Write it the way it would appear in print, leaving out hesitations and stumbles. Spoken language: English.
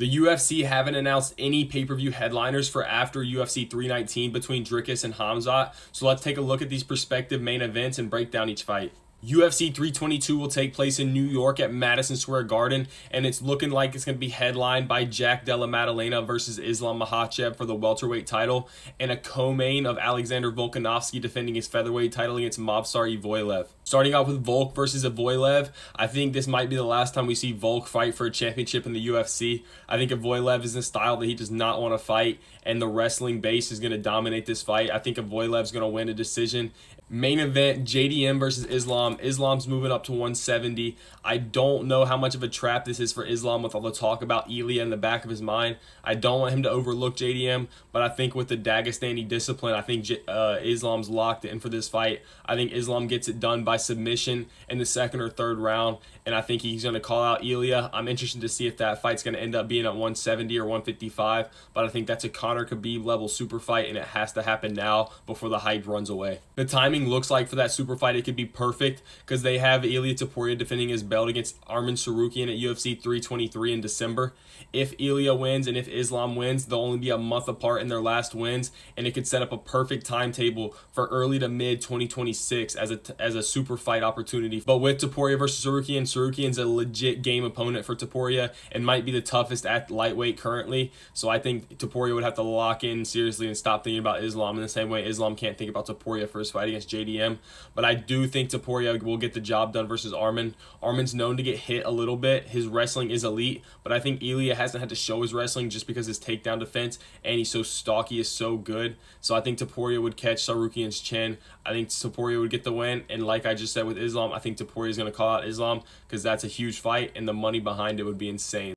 The UFC haven't announced any pay-per-view headliners for after UFC 319 between Dricus and Khamzat, so let's take a look at these prospective main events and break down each fight. UFC 322 will take place in New York at Madison Square Garden, and it's looking like it's going to be headlined by Jack Della Maddalena versus Islam Makhachev for the welterweight title, and a co-main of Alexander Volkanovski defending his featherweight title against Movsar Evloev. Starting out with Volk versus Evloev, I think this might be the last time we see Volk fight for a championship in the UFC. I think Evloev is a style that he does not want to fight, and the wrestling base is going to dominate this fight. I think Evloev's going to win a decision. Main event, JDM versus Islam. Islam's moving up to 170. I don't know how much of a trap this is for Islam with all the talk about Ilya in the back of his mind. I don't want him to overlook JDM, but I think with the Dagestani discipline, I think Islam's locked in for this fight. I think Islam gets it done by submission in the second or third round, and I think he's going to call out Ilya. I'm interested to see if that fight's going to end up being at 170 or 155, but I think that's a Conor Khabib level super fight, and it has to happen now before the hype runs away. The timing looks like for that super fight it could be perfect because they have Ilia Topuria defending his belt against Arman Tsarukyan at UFC 323 in December. If Ilia wins and if Islam wins, they'll only be a month apart in their last wins, and it could set up a perfect timetable for early to mid 2026 as a super fight opportunity. But with Topuria versus Tsarukyan, Tsarukyan's a legit game opponent for Topuria and might be the toughest at lightweight currently. So I think Topuria would have to lock in seriously and stop thinking about Islam in the same way Islam can't think about Topuria for his fight against JDM. But I do think Topuria will get the job done versus Arman. Arman's known to get hit a little bit. His wrestling is elite, but I think Ilia hasn't had to show his wrestling just because his takedown defense and he's so stocky is so good. So I think Topuria would catch Tsarukyan's chin. I think Topuria would get the win, and like I just said with Islam, I think Topuria is going to call out Islam because that's a huge fight and the money behind it would be insane.